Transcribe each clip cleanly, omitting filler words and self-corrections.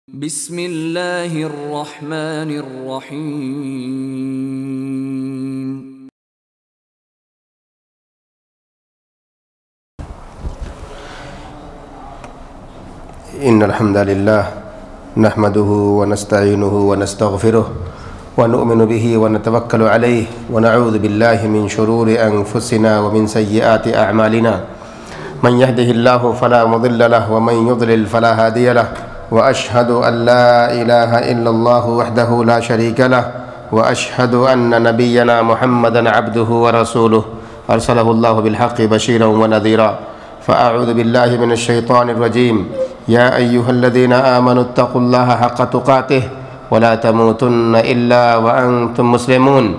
بسم اللہ الرحمن الرحیم۔ ان الحمد للہ نحمده ونستعینه ونستغفره ونؤمن به ونتوکل علیہ ونعوذ باللہ من شرور انفسنا ومن سیئات اعمالنا من يهده الله فلا مضل له ومن يضلل فلا هادي له واشهد ان لا اله الا الله وحده لا شريك له واشهد ان نبينا محمدا عبده ورسوله ارسله الله بالحق بشيرا ونذيرا فاعوذ بالله من الشيطان الرجيم يا ايها الذين امنوا اتقوا الله حق تقاته ولا تموتن الا وانتم مسلمون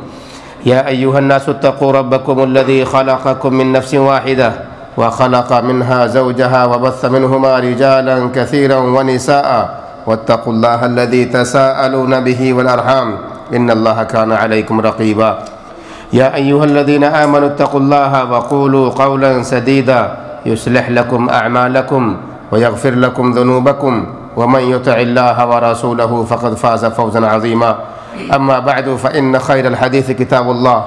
يا ايها الناس اتقوا ربكم الذي خلقكم من نفس واحده وخلق منها زوجها وبث منهما رجالا كثيرا ونساء واتقوا الله الذي تساءلون به والأرحام إن الله كان عليكم رقيبا يا أيها الذين آمنوا اتقوا الله وقولوا قولا سديدا يصلح لكم أعمالكم ويغفر لكم ذنوبكم ومن يطع الله ورسوله فقد فاز فوزا عظيما أما بعد فإن خير الحديث كتاب الله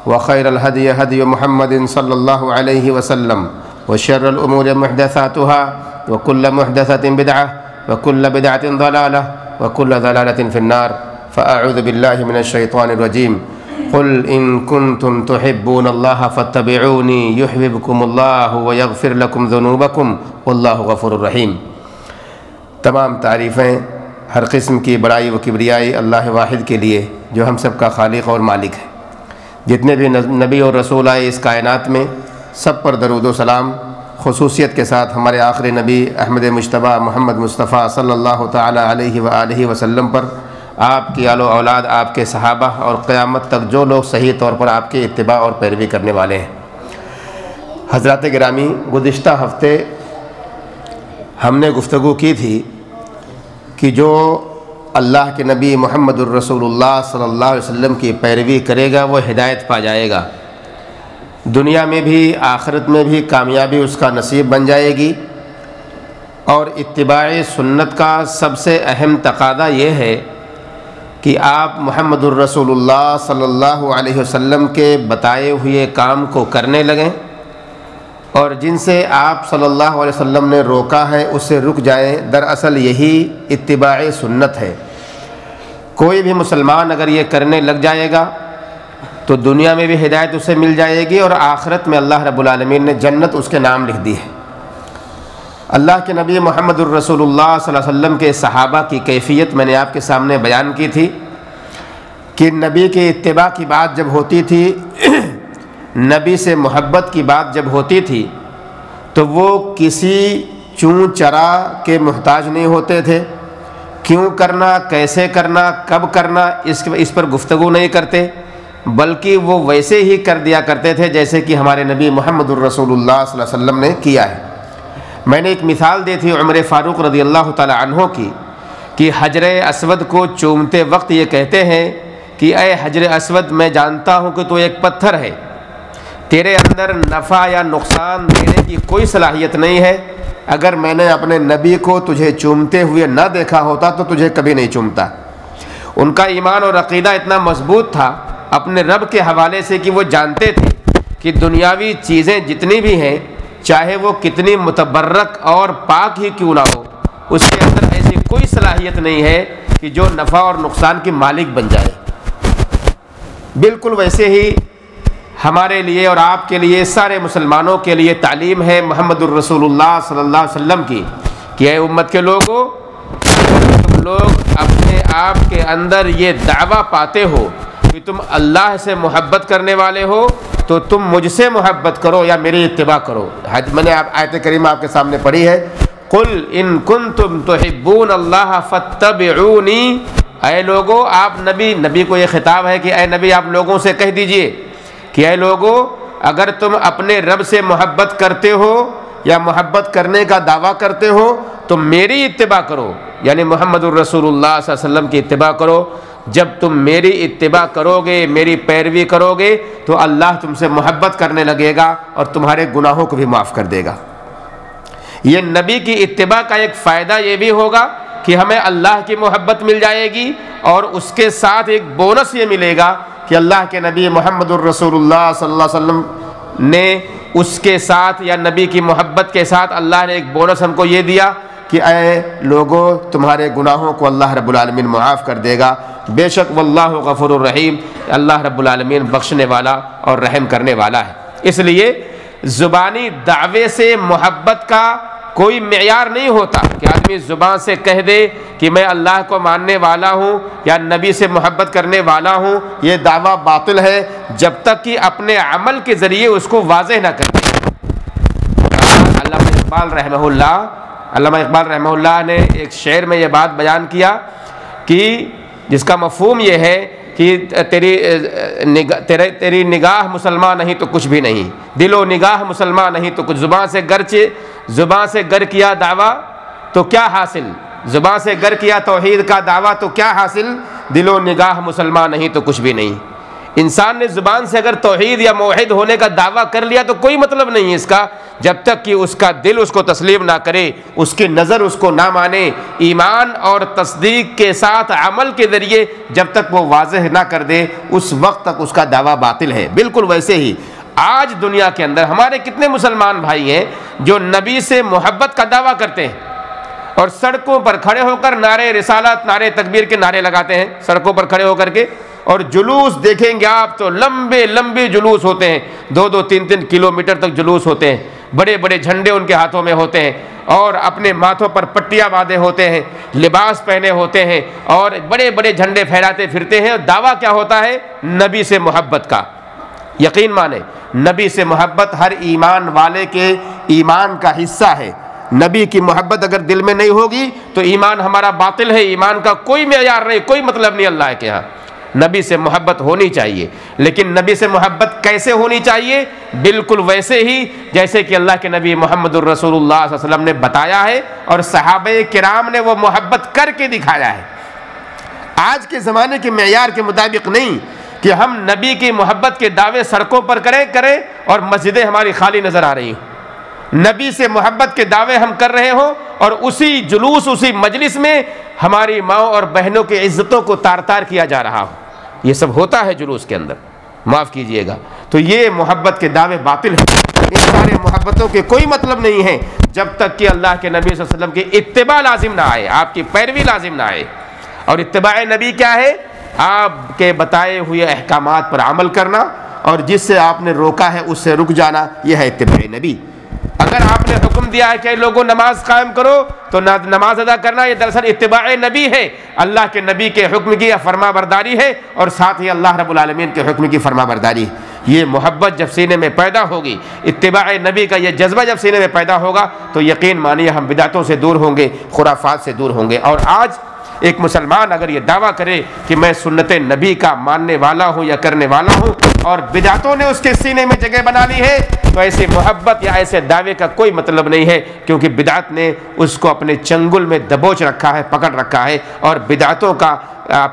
وخير الهدي هدي محمد صلى الله عليه وسلم وشر الأمور محدثاتها وكل محدثة بدعة وكل بدعة ضلالة وكل ضلالة في النار فأعوذ بالله من الشيطان الرجيم قل إن كنتم تحبون الله فاتبعوني يحببكم الله ويغفر لكم ذنوبكم والله غفور رحيم۔ تمام تعریفیں ہر قسم کی بڑائی و کبریائی اللہ واحد کے لیے جو ہم سب کا خالق اور مالک ہے۔ جتنے بھی نبی اور رسول آئے اس کائنات میں سب پر درود و سلام، خصوصیت کے ساتھ ہمارے آخری نبی احمد مجتبیٰ محمد مصطفیٰ صلی اللہ تعالی علیہ وآلہ وسلم پر، آپ کی آل و اولاد، آپ کے صحابہ اور قیامت تک جو لوگ صحیح طور پر آپ کے اتباع اور پیروی کرنے والے ہیں۔ حضرات گرامی، گزشتہ ہفتے ہم نے گفتگو کی تھی کہ جو اللہ کے نبی محمد الرسول اللہ صلی اللہ علیہ وسلم کی پیروی کرے گا وہ ہدایت پا جائے گا، دنیا میں بھی آخرت میں بھی کامیابی اس کا نصیب بن جائے گی۔ اور اتباع سنت کا سب سے اہم تقاضا یہ ہے کہ آپ محمد الرسول اللہ صلی اللہ علیہ وسلم کے بتائے ہوئے کام کو کرنے لگیں، اور جن سے آپ صلی اللہ علیہ وسلم نے روکا ہے اس سے رک جائیں۔ دراصل یہی اتباع سنت ہے۔ کوئی بھی مسلمان اگر یہ کرنے لگ جائے گا تو دنیا میں بھی ہدایت اسے مل جائے گی، اور آخرت میں اللہ رب العالمین نے جنت اس کے نام لکھ دی ہے۔ اللہ کے نبی محمد الرسول اللہ صلی اللہ علیہ وسلم کے صحابہ کی کیفیت میں نے آپ کے سامنے بیان کی تھی کہ نبی کے اتباع کی بات جب ہوتی تھی، نبی سے محبت کی بات جب ہوتی تھی تو وہ کسی چون چرا کے محتاج نہیں ہوتے تھے۔ کیوں کرنا، کیسے کرنا، کب کرنا، اس پر گفتگو نہیں کرتے، بلکہ وہ ویسے ہی کر دیا کرتے تھے جیسے کہ ہمارے نبی محمد الرسول اللہ صلی اللہ علیہ وسلم نے کیا ہے۔ میں نے ایک مثال دی تھی عمر فاروق رضی اللہ تعالی عنہ کی کہ حجر اسود کو چومتے وقت یہ کہتے ہیں کہ اے حجر اسود، میں جانتا ہوں کہ تو ایک پتھر ہے، تیرے اندر نفع یا نقصان دینے کی کوئی صلاحیت نہیں ہے، اگر میں نے اپنے نبی کو تجھے چومتے ہوئے نہ دیکھا ہوتا تو تجھے کبھی نہیں چومتا۔ ان کا ایمان اور عقیدہ اتنا مضبوط تھا اپنے رب کے حوالے سے کہ وہ جانتے تھے کہ دنیاوی چیزیں جتنی بھی ہیں، چاہے وہ کتنی متبرک اور پاک ہی کیوں نہ ہو، اس کے اندر ایسی کوئی صلاحیت نہیں ہے کہ جو نفع اور نقصان کی مالک بن جائے۔ بالکل ویسے ہی ہمارے لیے اور آپ کے لیے، سارے مسلمانوں کے لیے تعلیم ہے محمد الرسول اللہ صلی اللہ علیہ وسلم کی کہ اے امت کے لوگوں، تم لوگ اپنے آپ کے اندر یہ دعویٰ پاتے ہو کہ تم اللہ سے محبت کرنے والے ہو تو تم مجھ سے محبت کرو یا میری اتباع کرو۔ میں نے آیت کریمہ آپ کے سامنے پڑھی ہے، قل ان کنتم تحبون اللہ فاتبعونی۔ اے لوگو، آپ نبی کو یہ خطاب ہے کہ اے نبی، آپ لوگوں سے کہہ دیجئے کہ اے لوگو، اگر تم اپنے رب سے محبت کرتے ہو یا محبت کرنے کا دعویٰ کرتے ہو تو میری اتباع کرو، یعنی محمد الرسول اللہ صلی اللہ علیہ وسلم کی اتباع کرو۔ جب تم میری اتباع کرو گے، میری پیروی کرو گے تو اللہ تم سے محبت کرنے لگے گا اور تمہارے گناہوں کو بھی معاف کر دے گا۔ یہ نبی کی اتباع کا ایک فائدہ یہ بھی ہوگا کہ ہمیں اللہ کی محبت مل جائے گی، اور اس کے ساتھ ایک بونس یہ ملے گا کہ اللہ کے نبی محمد الرسول اللہ صلی اللہ علیہ وسلم نے اس کے ساتھ، یا نبی کی محبت کے ساتھ اللہ نے ایک بونس ہم کو یہ دیا کہ اے لوگو تمہارے گناہوں کو اللہ رب العالمین معاف کر دے گا، بے شک واللہ غفور الرحیم، اللہ رب العالمین بخشنے والا اور رحم کرنے والا ہے۔ اس لیے زبانی دعوے سے محبت کا کوئی معیار نہیں ہوتا کہ آدمی زبان سے کہہ دے کہ میں اللہ کو ماننے والا ہوں یا نبی سے محبت کرنے والا ہوں، یہ دعویٰ باطل ہے جب تک کہ اپنے عمل کے ذریعے اس کو واضح نہ کر دے۔ علامہ اقبال رحمہ اللہ نے ایک شعر میں یہ بات بیان کیا کہ جس کا مفہوم یہ ہے کہ تیری نگاہ مسلمان نہیں تو کچھ بھی نہیں، دل و نگاہ مسلمان نہیں تو کچھ، زبان سے گر کیا دعویٰ تو کیا حاصل، زبان سے گر کیا توحید کا دعویٰ تو کیا حاصل، دل و نگاہ مسلمان نہیں تو کچھ بھی نہیں۔ انسان نے زبان سے اگر توحید یا موحد ہونے کا دعویٰ کر لیا تو کوئی مطلب نہیں ہے اس کا، جب تک کہ اس کا دل اس کو تسلیم نہ کرے، اس کی نظر اس کو نہ مانے، ایمان اور تصدیق کے ساتھ عمل کے ذریعے جب تک وہ واضح نہ کر دے، اس وقت تک اس کا دعویٰ باطل ہے۔ بالکل ویسے ہی آج دنیا کے اندر ہمارے کتنے مسلمان بھائی ہیں جو نبی سے محبت کا دعویٰ کرتے ہیں اور سڑکوں پر کھڑے ہو کر نعرے رسالت، نعرے تکبیر کے نعرے لگاتے ہیں، سڑکوں پر کھڑے ہو کر کے، اور جلوس دیکھیں گے آپ تو لمبے لمبے جلوس ہوتے ہیں، 2-2 3-3 کلومیٹر تک جلوس ہوتے ہیں، بڑے بڑے جھنڈے ان کے ہاتھوں میں ہوتے ہیں، اور اپنے ماتھوں پر پٹیاں باندھے ہوتے ہیں، لباس پہنے ہوتے ہیں، اور بڑے بڑے جھنڈے پھہراتے پھرتے ہیں، اور دعویٰ کیا ہوتا ہے؟ نبی سے محبت کا۔ یقین مانے نبی سے محبت ہر ایمان والے کے ایمان کا حصہ ہے۔ نبی کی محبت اگر دل میں نہیں ہوگی تو ایمان ہمارا باطل ہے، ایمان کا کوئی معیار نہیں، کوئی مطلب نہیں اللہ کے ہاں۔ نبی سے محبت ہونی چاہیے، لیکن نبی سے محبت کیسے ہونی چاہیے؟ بالکل ویسے ہی جیسے کہ اللہ کے نبی محمد الرسول اللہ صلی اللہ علیہ وسلم نے بتایا ہے اور صحابہ کرام نے وہ محبت کر کے دکھایا ہے۔ آج کے زمانے کے معیار کے مطابق نہیں کہ ہم نبی کی محبت کے دعوے سڑکوں پر کریں اور مسجدیں ہماری خالی نظر آ رہی ہیں۔ نبی سے محبت کے دعوے ہم کر رہے ہوں اور اسی جلوس، اسی مجلس میں ہماری ماؤں اور بہنوں کی عزتوں کو تار تار کیا جا رہا ہو، یہ سب ہوتا ہے جلوس کے اندر، معاف کیجئے گا۔ تو یہ محبت کے دعوے باطل ہیں۔ ان سارے محبتوں کے کوئی مطلب نہیں ہے جب تک کہ اللہ کے نبی صلی اللہ علیہ وسلم کی اتباع لازم نہ آئے، آپ کی پیروی لازم نہ آئے۔ اور اتباع نبی کیا ہے؟ آپ کے بتائے ہوئے احکامات پر عمل کرنا، اور جس سے آپ نے روکا ہے اس سے رک جانا، یہ ہے اتباع نبی۔ اگر آپ نے حکم دیا ہے کہ لوگوں نماز قائم کرو تو نماز ادا کرنا، یہ دراصل اتباع نبی ہے، اللہ کے نبی کے حکم کی فرما برداری ہے، اور ساتھ ہی اللہ رب العالمین کے حکم کی فرما برداری۔ یہ محبت جب سینے میں پیدا ہوگی، اتباع نبی کا یہ جذبہ جب سینے میں پیدا ہوگا تو یقین مانیے ہم بدعتوں سے دور ہوں گے، خرافات سے دور ہوں گے۔ اور آج ایک مسلمان اگر یہ دعویٰ کرے کہ میں سنت نبی کا ماننے والا ہوں یا کرنے والا ہوں، اور بدعتوں نے اس کے سینے میں جگہ بنا لی ہے، تو ایسی محبت یا ایسے دعوے کا کوئی مطلب نہیں ہے، کیونکہ بدعت نے اس کو اپنے چنگل میں دبوچ رکھا ہے، پکڑ رکھا ہے، اور بدعتوں کا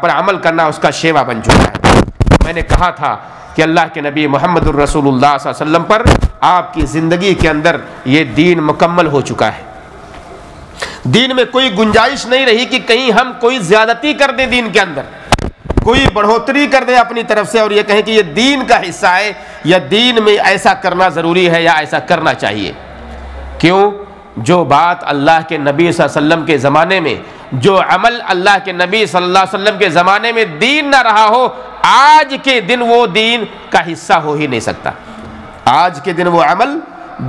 پر عمل کرنا اس کا شیوا بن چکا ہے۔ میں نے کہا تھا کہ اللہ کے نبی محمد الرسول اللہ صلی اللہ علیہ وسلم پر آپ کی زندگی کے اندر یہ دین مکمل ہو چکا ہے۔ دین میں کوئی گنجائش نہیں رہی کہ کہیں ہم کوئی زیادتی کر دیں، دین کے اندر کوئی بڑھوتری کر دیں اپنی طرف سے، اور یہ کہیں کہ یہ دین کا حصہ ہے یا دین میں ایسا کرنا ضروری ہے یا ایسا کرنا چاہیے۔ کیوں؟ جو بات اللہ کے نبی صلی اللہ علیہ وسلم کے زمانے میں، جو عمل اللہ کے نبی صلی اللہ علیہ وسلم کے زمانے میں دین نہ رہا ہو، آج کے دن وہ دین کا حصہ ہو ہی نہیں سکتا۔ آج کے دن وہ عمل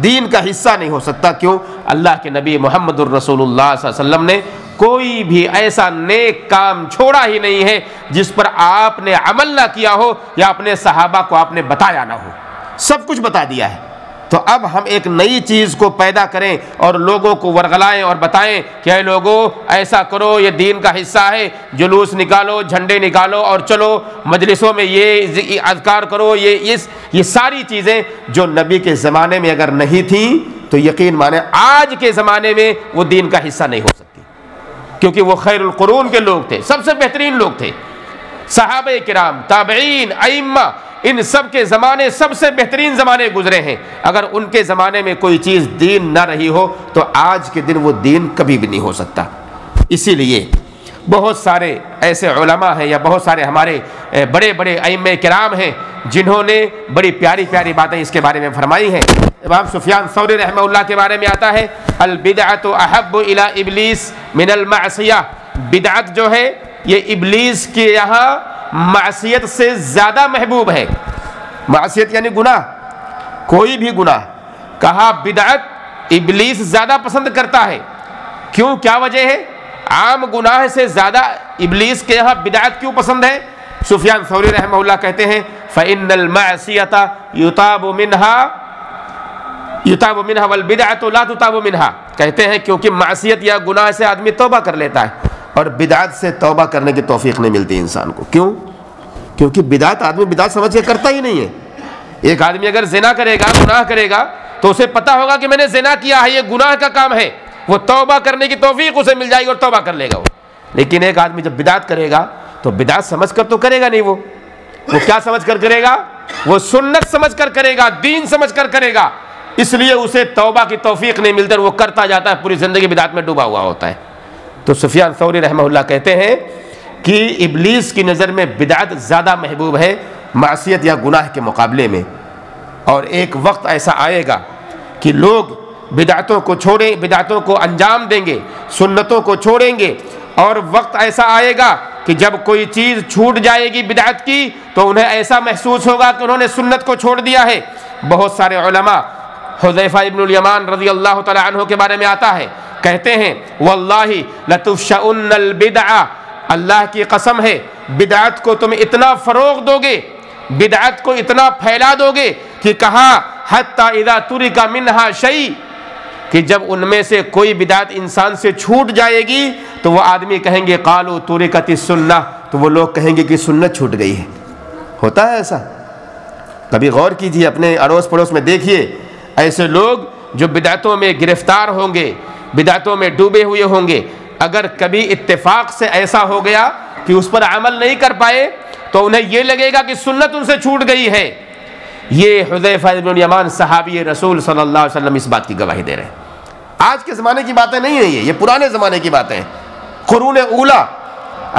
دین کا حصہ نہیں ہو سکتا۔ کیوں؟ اللہ کے نبی محمد الرسول اللہ صلی اللہ علیہ وسلم نے کوئی بھی ایسا نیک کام چھوڑا ہی نہیں ہے جس پر آپ نے عمل نہ کیا ہو یا اپنے صحابہ کو آپ نے بتایا نہ ہو، سب کچھ بتا دیا ہے۔ تو اب ہم ایک نئی چیز کو پیدا کریں اور لوگوں کو ورغلائیں اور بتائیں کہ اے لوگوں ایسا کرو، یہ دین کا حصہ ہے، جلوس نکالو، جھنڈے نکالو اور چلو مجلسوں میں یہ اذکار کرو، یہ ساری چیزیں جو نبی کے زمانے میں اگر نہیں تھیں تو یقین مانے آج کے زمانے میں وہ دین کا حصہ نہیں ہو سکتی، کیونکہ وہ خیر القرون کے لوگ تھے، سب سے بہترین لوگ تھے۔ صحابہ کرام، تابعین، ائمہ، ان سب کے زمانے سب سے بہترین زمانے گزرے ہیں۔ اگر ان کے زمانے میں کوئی چیز دین نہ رہی ہو تو آج کے دن وہ دین کبھی بھی نہیں ہو سکتا۔ اسی لیے بہت سارے ایسے علماء ہیں یا بہت سارے ہمارے بڑے بڑے ائمہ کرام ہیں جنہوں نے بڑی پیاری پیاری باتیں اس کے بارے میں فرمائی ہیں. امام سفیان ثوری رحمہ اللہ کے بارے میں آتا ہے البدعۃ احب الی ابلیس من المعصیہ، بدعت جو ہے یہ ابلیس کے یہاں معصیت سے زیادہ محبوب ہے. معصیت یعنی گناہ، کوئی بھی گناہ، کہا بدعت ابلیس زیادہ پسند کرتا ہے. کیوں؟ کیا وجہ ہے؟ عام گناہ سے زیادہ ابلیس کے یہاں بدعت کیوں پسند ہے؟ سفیان ثوری رحمہ اللہ کہتے ہیں فإن المعصیۃ یتاب منها والبدعۃ لا تتاب منها، کہتے ہیں کیونکہ معصیت یا گناہ سے آدمی توبہ کر لیتا ہے اور بدعت سے توبہ کرنے کی توفیق نہیں ملتی انسان کو. کیوں؟ کیونکہ بدعت آدمی بدعت سمجھ کے کرتا ہی نہیں ہے. ایک آدمی اگر زنا کرے گا، گناہ کرے گا، تو اسے پتا ہوگا کہ میں نے زنا کیا ہے، یہ گناہ کا کام ہے، وہ توبہ کرنے کی توفیق اسے مل جائے گی اور توبہ کر لے گا وہ. لیکن ایک آدمی جب بدعت کرے گا تو بدعت سمجھ کر تو کرے گا نہیں، وہ کیا سمجھ کر کرے گا؟ وہ سنت سمجھ کر کرے گا، دین سمجھ کر کرے گا، اس لیے اسے توبہ کی توفیق نہیں ملتی اور وہ کرتا جاتا ہے، پوری زندگی بدعت میں ڈوبا ہوا ہوتا ہے. تو سفیان ثوری رحمہ اللہ کہتے ہیں کہ ابلیس کی نظر میں بدعت زیادہ محبوب ہے معصیت یا گناہ کے مقابلے میں. اور ایک وقت ایسا آئے گا کہ لوگ بدعتوں کو چھوڑیں، بدعتوں کو انجام دیں گے، سنتوں کو چھوڑیں گے. اور وقت ایسا آئے گا کہ جب کوئی چیز چھوٹ جائے گی بدعت کی تو انہیں ایسا محسوس ہوگا کہ انہوں نے سنت کو چھوڑ دیا ہے. بہت سارے علماء، حذیفہ ابن الیمان رضی اللہ تعالی عنہ کے بارے میں آتا ہے، کہتے ہیں واللہ لتفشؤن البدع، اللہ کی قسم ہے بدعت کو تم اتنا فروغ دو گے، بدعت کو اتنا پھیلا دو گے کہ کہا حتی اذا ترک منہا شیء، کہ جب ان میں سے کوئی بدعت انسان سے چھوٹ جائے گی تو وہ آدمی کہیں گے قالوا ترکت السنہ، تو وہ لوگ کہیں گے کہ سنت چھوٹ گئی ہے. ہوتا ہے ایسا؟ کبھی غور کیجیے، اپنے اڑوس پڑوس میں دیکھیے ایسے لوگ جو بدعتوں میں گرفتار ہوں گے، بدعتوں میں ڈوبے ہوئے ہوں گے، اگر کبھی اتفاق سے ایسا ہو گیا کہ اس پر عمل نہیں کر پائے تو انہیں یہ لگے گا کہ سنت ان سے چھوٹ گئی ہے. یہ حذیفہ ابن الیمان صحابی رسول صلی اللہ علیہ وسلم اس بات کی گواہی دے رہے ہیں. آج کے زمانے کی باتیں نہیں ہیں، یہ پرانے زمانے کی باتیں ہیں، قرون اولا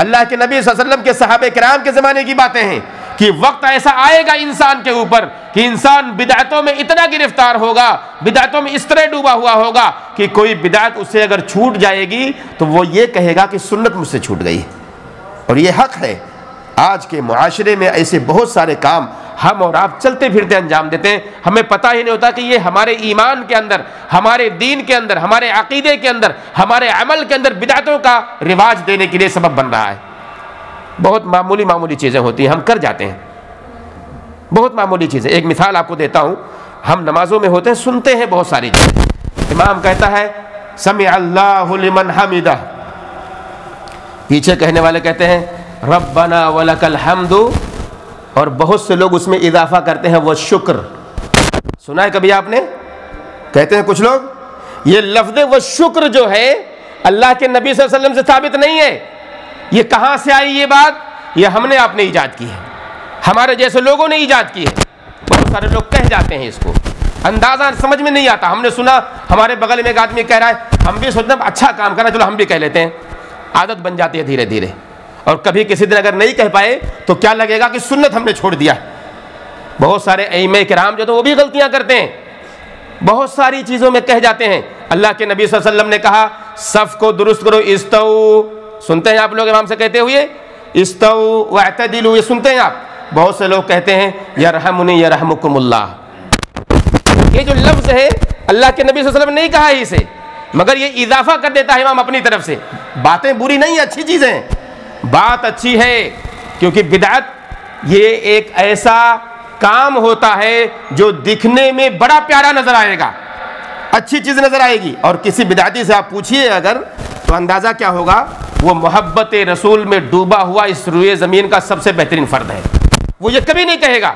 اللہ کے نبی صلی اللہ علیہ وسلم کے صحابہ کرام کے زمانے کی باتیں ہیں کہ وقت ایسا آئے گا انسان کے اوپر کہ انسان بدعتوں میں اتنا گرفتار ہوگا، بدعتوں میں اس طرح ڈوبا ہوا ہوگا کہ کوئی بدعت اس سے اگر چھوٹ جائے گی تو وہ یہ کہے گا کہ سنت مجھ سے چھوٹ گئی. اور یہ حق ہے. آج کے معاشرے میں ایسے بہت سارے کام ہم اور آپ چلتے پھرتے انجام دیتے ہیں، ہمیں پتہ ہی نہیں ہوتا کہ یہ ہمارے ایمان کے اندر، ہمارے دین کے اندر، ہمارے عقیدے کے اندر، ہمارے عمل کے اندر بدعتوں کا رواج دینے کے لیے سبب بن رہا ہے. بہت معمولی چیزیں ہوتی ہیں، ہم کر جاتے ہیں، بہت معمولی چیزیں. ایک مثال آپ کو دیتا ہوں، ہم نمازوں میں ہوتے ہیں، سنتے ہیں بہت ساری چیزیں. امام کہتا ہے سمع اللہ لمن حمدہ، پیچھے کہنے والے کہتے ہیں ربنا ولک الحمد، اور بہت سے لوگ اس میں اضافہ کرتے ہیں وہ شکر. سنا ہے کبھی آپ نے؟ کہتے ہیں کچھ لوگ یہ لفظ وہ شکر جو ہے اللہ کے نبی صلی اللہ علیہ وسلم سے ثابت نہیں ہے. یہ کہاں سے آئی یہ بات؟ یہ ہم نے آپ نے ایجاد کی ہے، ہمارے جیسے لوگوں نے ایجاد کی ہے. بہت سارے لوگ کہہ جاتے ہیں، اس کو اندازہ سمجھ میں نہیں آتا. ہم نے سنا ہمارے بغل میں ایک آدمی کہہ رہا ہے، ہم بھی سوچتے ہیں اچھا کام کرنا، چلو ہم بھی کہہ لیتے ہیں. عادت بن جاتی ہے دھیرے دھیرے، اور کبھی کسی دن اگر نہیں کہہ پائے تو کیا لگے گا کہ سنت ہم نے چھوڑ دیا. بہت سارے ائمہ کرام جو تو وہ بھی غلطیاں کرتے ہیں، بہت ساری چیزوں میں کہہ جاتے ہیں. اللہ کے نبی صلی اللہ علیہ وسلم نے کہا صف کو درست کرو، استو، سنتے ہیں آپ لوگ امام سے کہتے ہوئے استو واعتدلوا، یہ سنتے ہیں آپ. بہت سے لوگ کہتے ہیں یرحمنی یرحمکم اللہ. یہ جو لفظ ہے اللہ کے نبی صلی اللہ علیہ وسلم نے نہیں کہا ہے اسے، مگر یہ اضافہ کر دیتا ہے امام اپنی طرف سے. باتیں بری نہیں، اچھی چیزیں ہیں، بات اچھی ہے، کیونکہ بدعت یہ ایک ایسا کام ہوتا ہے جو دکھنے میں بڑا پیارا نظر آئے گا، اچھی چیز نظر آئے گی. اور کسی بدعتی سے آپ پوچھیے اگر تو اندازہ کیا ہوگا، وہ محبت رسول میں ڈوبا ہوا اس روئے زمین کا سب سے بہترین فرد ہے. وہ یہ کبھی نہیں کہے گا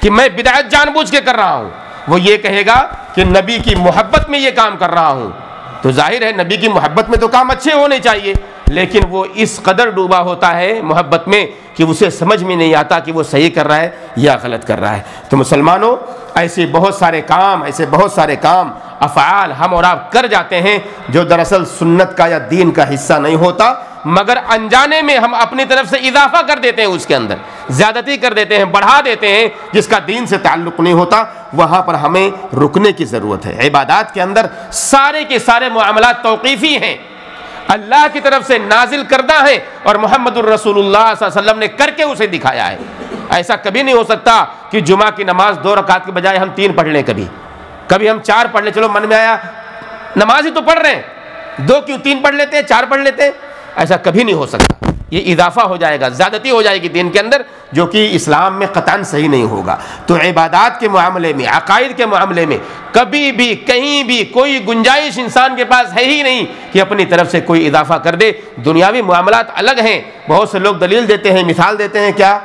کہ میں بدعت جان بوجھ کے کر رہا ہوں، وہ یہ کہے گا کہ نبی کی محبت میں یہ کام کر رہا ہوں. تو ظاہر ہے نبی کی محبت میں تو کام اچھے ہونے چاہیے، لیکن وہ اس قدر ڈوبا ہوتا ہے محبت میں کہ اسے سمجھ میں نہیں آتا کہ وہ صحیح کر رہا ہے یا غلط کر رہا ہے. تو مسلمانوں، ایسے بہت سارے کام افعال ہم اور آپ کر جاتے ہیں جو دراصل سنت کا یا دین کا حصہ نہیں ہوتا، مگر انجانے میں ہم اپنی طرف سے اضافہ کر دیتے ہیں، اس کے اندر زیادتی کر دیتے ہیں، بڑھا دیتے ہیں، جس کا دین سے تعلق نہیں ہوتا، وہاں پر ہمیں رکنے کی ضرورت ہے۔ عبادات کے اندر سارے کے سارے معاملات توقیفی ہیں، اللہ کی طرف سے نازل کردہ ہیں، اور محمد الرسول اللہ صلی اللہ علیہ وسلم نے کر کے اسے دکھایا ہے۔ ایسا کبھی نہیں ہو سکتا کہ جمعہ کی نماز 2 رکعت کے بجائے ہم 3 پڑھ لیں، کبھی ہم 4 پڑھ لیں، چلو من میں آیا نماز ہی تو پڑھ رہے ہیں، 2 کیوں 3 پڑھ لیتے ہیں، 4 پڑھ لیتے ہیں، ایسا کبھی نہیں ہو سکتا۔ یہ اضافہ ہو جائے گا، زیادتی ہو جائے گی دین کے اندر، جو کہ اسلام میں قطعاً صحیح نہیں ہوگا۔ تو عبادات کے معاملے میں، عقائد کے معاملے میں کبھی بھی کہیں بھی کوئی گنجائش انسان کے پاس ہے ہی نہیں کہ اپنی طرف سے کوئی اضافہ کر دے۔ دنیاوی معاملات الگ ہیں، بہت سے لوگ دلیل دیتے ہیں، مثال دیتے ہیں کیا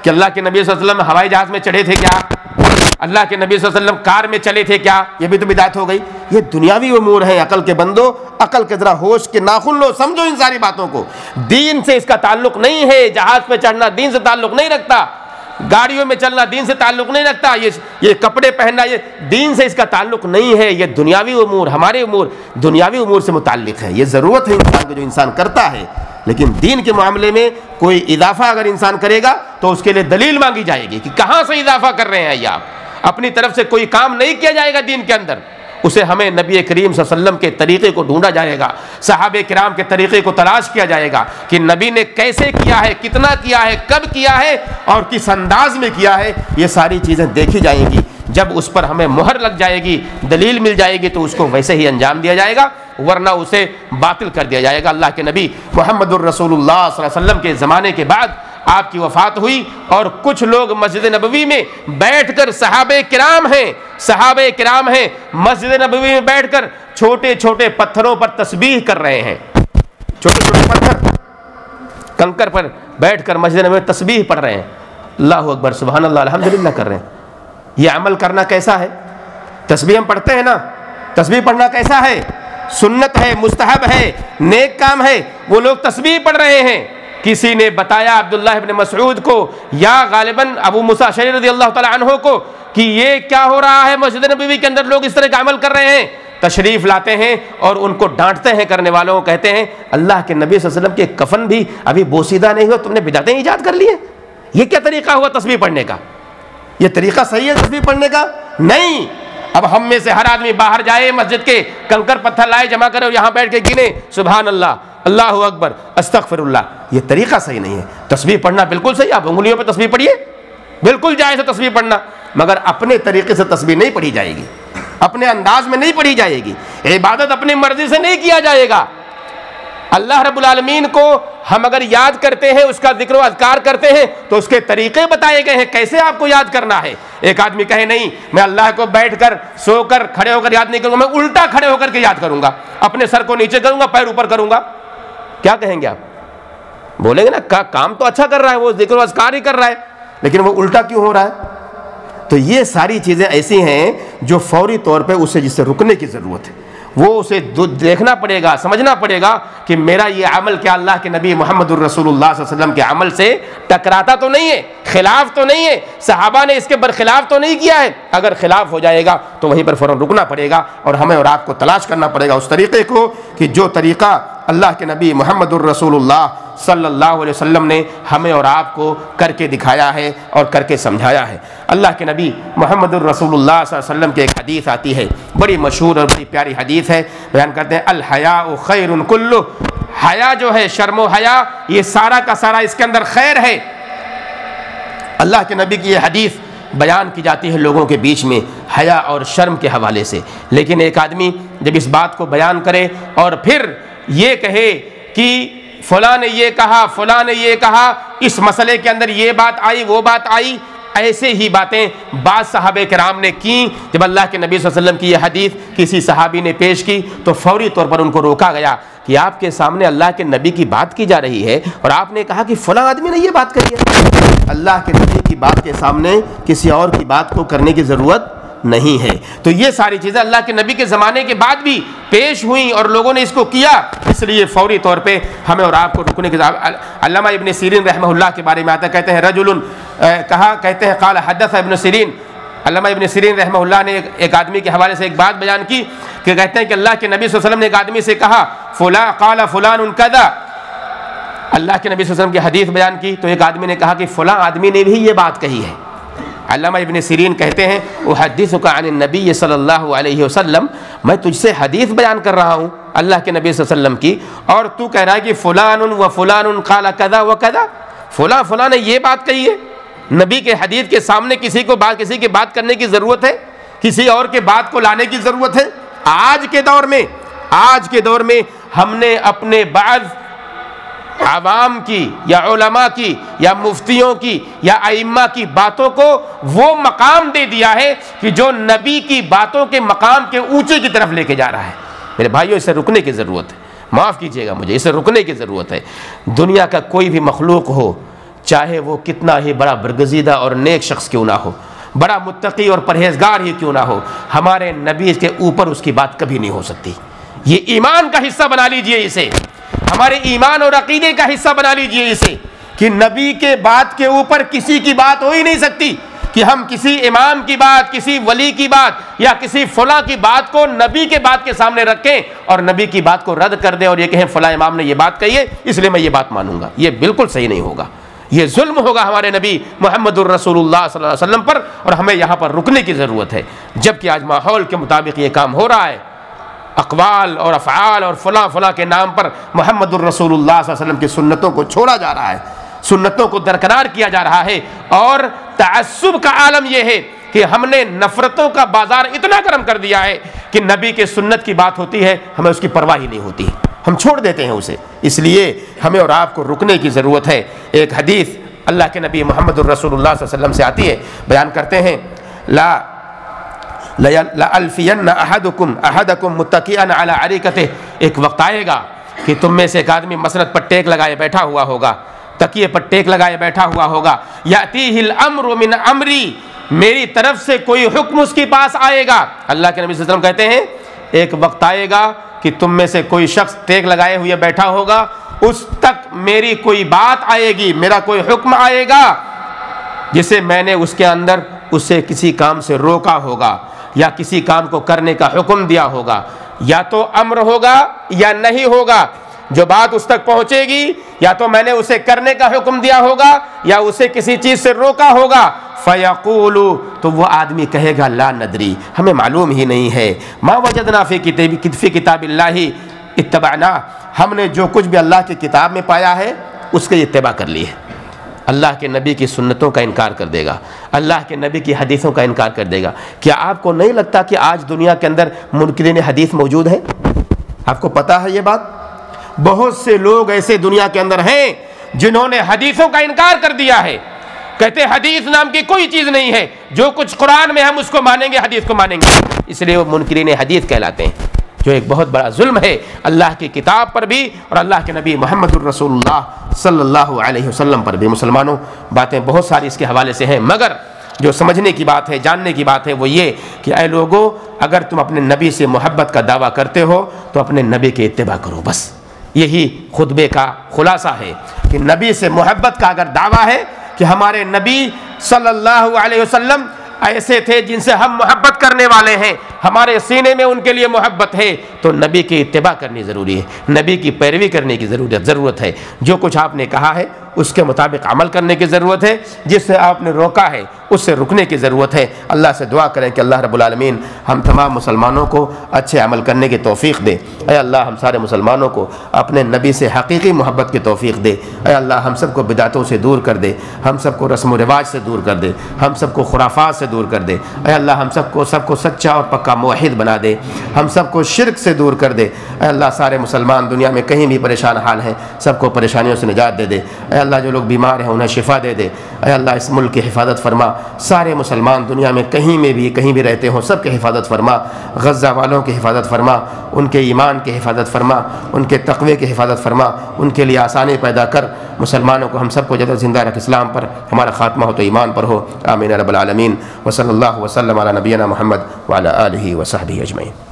کہ اللہ کے نبی صلی اللہ علیہ وسلم ہوائی جہاز میں چڑھے تھے کیا، اللہ کے نبی صلی اللہ علیہ وسلم کار میں چلے تھے کیا، یہ بھی تو بدعت ہو گئی۔ یہ دنیاوی امور ہیں، عقل کے بندو، عقل کے ذرا ہوش کے ناخن لو، سمجھو ان ساری باتوں کو۔ دین سے اس کا تعلق نہیں ہے، جہاز پہ چڑھنا دین سے تعلق نہیں رکھتا، گاڑیوں میں چلنا دین سے تعلق نہیں رکھتا، یہ کپڑے پہننا یہ دین سے اس کا تعلق نہیں ہے۔ یہ دنیاوی امور، ہمارے امور دنیاوی امور سے متعلق ہے، یہ ضرورت ہے انسان کو جو انسان کرتا ہے، لیکن دین کے معاملے میں کوئی اضافہ اگر انسان کرے گا تو اس کے لیے دلیل مانگی جائے گی کہ کہاں سے اضافہ کر رہے ہیں یہ آپ، اپنی طرف سے کوئی کام نہیں کیا جائے گا دین کے اندر، اسے ہمیں نبی کریم صلی اللہ علیہ وسلم کے طریقے کو ڈھونڈا جائے گا، صحابہ کرام کے طریقے کو تلاش کیا جائے گا کہ نبی نے کیسے کیا ہے، کتنا کیا ہے، کب کیا ہے اور کس انداز میں کیا ہے، یہ ساری چیزیں دیکھی جائیں گی۔ جب اس پر ہمیں مہر لگ جائے گی، دلیل مل جائے گی، تو اس کو ویسے ہی انجام دیا جائے گا، ورنہ اسے باطل کر دیا جائے گا۔ اللہ کے نبی محمد الرسول اللہ صلی اللہ علیہ وسلم کے زمانے کے بعد آپ کی وفات ہوئی، اور کچھ لوگ مسجد نبوی میں بیٹھ کر صحابہ کرام ہیں مسجد نبوی میں بیٹھ کر چھوٹے چھوٹے پتھروں پر تسبیح کر رہے ہیں، چھوٹے چھوٹے پتھر کنکر پر بیٹھ کر مسجد نبوی میں تسبیح پڑھ رہے ہیں، اللہ اکبر سبحان اللہ الحمدللہ کر رہے ہیں۔ یہ عمل کرنا کیسا ہے؟ تسبیح ہم پڑھتے ہیں نا، تسبیح پڑھنا کیسا ہے؟ سنت ہے، مستحب ہے، نیک کام ہے، وہ لوگ تسبیح پڑھ رہے ہیں۔ کسی نے بتایا عبداللہ ابن مسعود کو یا غالباً ابو موسیٰ اشعری رضی اللہ تعالیٰ عنہ کو کہ یہ کیا ہو رہا ہے، مسجد نبوی کے اندر لوگ اس طرح کا عمل کر رہے ہیں، تشریف لاتے ہیں اور ان کو ڈانٹتے ہیں، کرنے والوں کو کہتے ہیں اللہ کے نبی صلی اللہ علیہ وسلم کے کفن بھی ابھی بوسیدہ نہیں ہوا، تم نے بدعتیں ایجاد کر لی ہیں، یہ کیا طریقہ ہوا تسبیح پڑھنے کا؟ یہ طریقہ صحیح ہے تسبیح پڑھنے کا؟ نہیں۔ اب ہم میں سے ہر آدمی باہر جائے، مسجد کے کنکر پتھر لائے جمع کرے اور یہاں بیٹھ کے گنے سبحان اللہ، اللہ اکبر، استغفر اللہ، یہ طریقہ صحیح نہیں ہے۔ تسبیح پڑھنا بالکل صحیح، آپ انگلیوں پہ تسبیح پڑھیے، بالکل جائز ہے تسبیح پڑھنا، مگر اپنے طریقے سے تسبیح نہیں پڑھی جائے گی، اپنے انداز میں نہیں پڑھی جائے گی، عبادت اپنی مرضی سے نہیں کیا جائے گا۔ اللہ رب العالمین کو ہم اگر یاد کرتے ہیں، اس کا ذکر و اذکار کرتے ہیں، تو اس کے طریقے بتائے گئے ہیں کیسے آپ کو یاد کرنا ہے۔ ایک آدمی کہے نہیں میں اللہ کو بیٹھ کر، سو کر، کھڑے ہو کر یاد نہیں کروں گا، میں الٹا کھڑے ہو کر کے یاد کروں گا، اپنے سر کو نیچے کروں گا، پیر اوپر کروں گا، کیا کہیں گے آپ؟ بولیں گے نا کام تو اچھا کر رہا ہے، وہ ذکر و اذکار ہی کر رہا ہے، لیکن وہ الٹا کیوں ہو رہا ہے؟ تو یہ ساری چیزیں ایسی ہیں جو فوری طور پہ اسے جس سے رکنے کی ضرورت ہے، وہ اسے دیکھنا پڑے گا، سمجھنا پڑے گا کہ میرا یہ عمل کیا اللہ کے نبی محمد الرسول اللہ صلی اللہ علیہ وسلم کے عمل سے ٹکراتا تو نہیں ہے، خلاف تو نہیں ہے، صحابہ نے اس کے برخلاف تو نہیں کیا ہے؟ اگر خلاف ہو جائے گا تو وہیں پر فوراً رکنا پڑے گا، اور ہمیں اور آپ کو تلاش کرنا پڑے گا اس طریقے کو کہ جو طریقہ اللہ کے نبی محمد الرسول اللہ صلی اللہ علیہ وسلم نے ہمیں اور آپ کو کر کے دکھایا ہے اور کر کے سمجھایا ہے۔ اللہ کے نبی محمد الرسول اللہ صلی اللہ علیہ وسلم کی ایک حدیث آتی ہے، بڑی مشہور اور بڑی پیاری حدیث ہے، بیان کرتے ہیں الحیاء خیر کلہ، حیا جو ہے، شرم و حیا، یہ سارا کا سارا اس کے اندر خیر ہے۔ اللہ کے نبی کی یہ حدیث بیان کی جاتی ہے لوگوں کے بیچ میں حیا اور شرم کے حوالے سے، لیکن ایک آدمی جب اس بات کو بیان کرے اور پھر یہ کہے کہ فلاں نے یہ کہا، فلاں نے یہ کہا، اس مسئلے کے اندر یہ بات آئی، وہ بات آئی، ایسے ہی باتیں بعض صحابہ کرام نے کی۔ جب اللہ کے نبی صلی اللہ علیہ وسلم کی یہ حدیث کسی صحابی نے پیش کی تو فوری طور پر ان کو روکا گیا کہ آپ کے سامنے اللہ کے نبی کی بات کی جا رہی ہے اور آپ نے کہا کہ فلاں آدمی نے یہ بات کہی ہے۔ اللہ کے نبی کی بات کے سامنے کسی اور کی بات کو کرنے کی ضرورت نہیں ہے۔ تو یہ ساری چیزیں اللہ کے نبی کے زمانے کے بعد بھی پیش ہوئیں اور لوگوں نے اس کو کیا، اس لیے فوری طور پہ ہمیں اور آپ کو رکنے کی ضرورت۔ علامہ ابن سیرین رحمہ اللہ کے بارے میں آتا ہے، کہتے ہیں رجل کہتے ہیں قال حدث ابن سیرین علامہ ابن سیرین رحمہ اللہ نے ایک آدمی کے حوالے سے ایک بات بیان کی کہ کہتے ہیں کہ اللہ کے نبی صلی اللہ علیہ وسلم نے ایک آدمی سے کہا فلاں قال فلان کذا، اللہ کے نبی صلی اللہ علیہ وسلم کی حدیث بیان کی تو ایک آدمی نے کہا کہ فلاں آدمی نے بھی یہ بات کہی ہے۔ علامہ ابن سیرین کہتے ہیں احدثک عن النبی صلی اللہ علیہ وسلم، میں تجھ سے حدیث بیان کر رہا ہوں اللہ کے نبی صلی اللہ علیہ وسلم کی، اور تو کہہ رہا ہے کہ فلان و فلان قال کذا و کذا، فلاں فلاں نے یہ بات کہی ہے۔ نبی کے حدیث کے سامنے کسی کی بات کرنے کی ضرورت ہے؟ کسی اور کے بات کو لانے کی ضرورت ہے؟ آج کے دور میں ہم نے اپنے بعض عوام کی یا علماء کی یا مفتیوں کی یا ائمہ کی باتوں کو وہ مقام دے دیا ہے کہ جو نبی کی باتوں کے مقام کے اونچے کی طرف لے کے جا رہا ہے۔ میرے بھائیوں، اسے رکنے کی ضرورت ہے، معاف کیجئے گا مجھے، اسے رکنے کی ضرورت ہے۔ دنیا کا کوئی بھی مخلوق ہو، چاہے وہ کتنا ہی بڑا برگزیدہ اور نیک شخص کیوں نہ ہو، بڑا متقی اور پرہیزگار ہی کیوں نہ ہو، ہمارے نبی کے اوپر اس کی بات کبھی نہیں ہو سکتی۔ یہ ایمان کا حصہ بنا لیجئے اسے، ہمارے ایمان اور عقیدے کا حصہ بنا لیجئے اسے، کہ نبی کے بات کے اوپر کسی کی بات ہو ہی نہیں سکتی، کہ ہم کسی امام کی بات، کسی ولی کی بات یا کسی فلاں کی بات کو نبی کے بات کے سامنے رکھیں اور نبی کی بات کو رد کر دیں اور یہ کہیں فلاں امام نے یہ بات کہی ہے اس لیے میں یہ بات مانوں گا۔ یہ بالکل صحیح نہیں ہوگا، یہ ظلم ہوگا ہمارے نبی محمد الرسول اللہ صلی اللہ علیہ وسلم پر، اور ہمیں یہاں پر رکنے کی ضرورت ہے۔ جبکہ آج ماحول کے مطابق یہ کام ہو رہا ہے، اقوال اور افعال اور فلاں فلاں کے نام پر محمد الرسول اللہ صلی اللہ علیہ وسلم کی سنتوں کو چھوڑا جا رہا ہے، سنتوں کو درکنار کیا جا رہا ہے، اور تعصب کا عالم یہ ہے کہ ہم نے نفرتوں کا بازار اتنا گرم کر دیا ہے کہ نبی کے سنت کی بات ہوتی ہے ہمیں اس کی پرواہ ہی نہیں ہوتی، ہم چھوڑ دیتے ہیں اسے۔ اس لیے ہمیں اور آپ کو رکنے کی ضرورت ہے۔ ایک حدیث اللہ کے نبی محمد الرسول اللہ صلی اللہ علیہ وسلم سے آتی ہے، بیان کرتے ہیں لَأَلْفِيَنَّ أَحَدَكُمْ مُتَّكِئًا عَلَى عَرِيكَتِهِ، ایک وقت آئے گا کہ تم میں سے ایک آدمی مسند پر ٹیک لگائے بیٹھا ہوا ہوگا، تکیے پر ٹیک لگائے بیٹھا ہوا ہوگا، يَأْتِيهِ الْأَمْرُ مِنْ أَمْرِي، میری طرف سے کوئی حکم اس کے پاس آئے گا۔ اللہ کے نبی صلی اللہ علیہ وسلم کہتے ہیں ایک وقت آئے گا کہ تم میں سے کوئی شخص ٹیک لگائے ہوئے بیٹھا ہوگا، اس تک میری کوئی بات آئے گی، میرا کوئی حکم آئے گا جسے میں نے اس کے اندر اسے کسی کام سے روکا ہوگا یا کسی کام کو کرنے کا حکم دیا ہوگا، یا تو امر ہوگا یا نہیں ہوگا۔ جو بات اس تک پہنچے گی یا تو میں نے اسے کرنے کا حکم دیا ہوگا یا اسے کسی چیز سے روکا ہوگا۔ فَيَقُولُ، تو وہ آدمی کہے گا لا ندری، ہمیں معلوم ہی نہیں ہے، ما وجدنا فی کتاب اللہ اتبعنا، ہم نے جو کچھ بھی اللہ کی کتاب میں پایا ہے اس کے اتباع کر لی ہے۔ اللہ کے نبی کی سنتوں کا انکار کر دے گا، اللہ کے نبی کی حدیثوں کا انکار کر دے گا۔ کیا آپ کو نہیں لگتا کہ آج دنیا کے اندر منکرین حدیث موجود ہیں؟ آپ کو پتا ہے یہ بات؟ بہت سے لوگ ایسے دنیا کے اندر ہیں جنہوں نے حدیثوں کا انکار کر دیا ہے، کہتے حدیث نام کی کوئی چیز نہیں ہے، جو کچھ قرآن میں ہم اس کو مانیں گے، حدیث کو مانیں گے، اس لیے وہ منکرین حدیث کہلاتے ہیں، جو ایک بہت بڑا ظلم ہے اللہ کی کتاب پر بھی اور اللہ کے نبی محمد الرسول اللہ صلی اللہ علیہ وسلم پر بھی۔ مسلمانوں، باتیں بہت ساری اس کے حوالے سے ہیں، مگر جو سمجھنے کی بات ہے، جاننے کی بات ہے وہ یہ کہ اے لوگو، اگر تم اپنے نبی سے محبت کا دعویٰ کرتے ہو تو اپنے نبی کے اتباع کرو، بس یہی خطبے کا خلاصہ ہے کہ نبی سے محبت کا اگر دعویٰ ہے کہ ہمارے نبی صلی اللہ علیہ وسلم ایسے تھے جن سے ہم محبت کرنے والے ہیں، ہمارے سینے میں ان کے لیے محبت ہے، تو نبی کی اتباع کرنی ضروری ہے، نبی کی پیروی کرنے کی ضرورت ہے، جو کچھ آپ نے کہا ہے اس کے مطابق عمل کرنے کی ضرورت ہے، جس سے آپ نے روکا ہے اس سے رکنے کی ضرورت ہے۔ اللہ سے دعا کریں کہ اللہ رب العالمین ہم تمام مسلمانوں کو اچھے عمل کرنے کی توفیق دے۔ اے اللہ ہم سارے مسلمانوں کو اپنے نبی سے حقیقی محبت کی توفیق دے۔ اے اللہ ہم سب کو بدعتوں سے دور کر دے، ہم سب کو رسم و رواج سے دور کر دے، ہم سب کو خرافات سے دور کر دے۔ اے اللہ ہم سب کو سچا اور پکا موحد بنا دے، ہم سب کو شرک سے دور کر دے۔ اے اللہ سارے مسلمان دنیا میں کہیں بھی پریشان حال ہیں، سب کو پریشانیوں سے نجات دے دے۔ اے اللہ جو لوگ بیمار ہیں انہیں شفا دے دے۔ اے اللہ اس ملک کی حفاظت فرما، سارے مسلمان دنیا میں کہیں بھی رہتے ہوں سب کی حفاظت فرما، غزہ والوں کی حفاظت فرما، ان کے ایمان کی حفاظت فرما، ان کے تقوی کی حفاظت فرما، ان کے لیے آسانی پیدا کر۔ مسلمانوں کو ہم سب کو جب زندہ رکھ، اسلام پر ہمارا خاتمہ ہو تو ایمان پر ہو۔ آمین رب العالمین، وصلی اللہ وسلم علی نبینا محمد وعلی آلہ وصحبہ اجمعین۔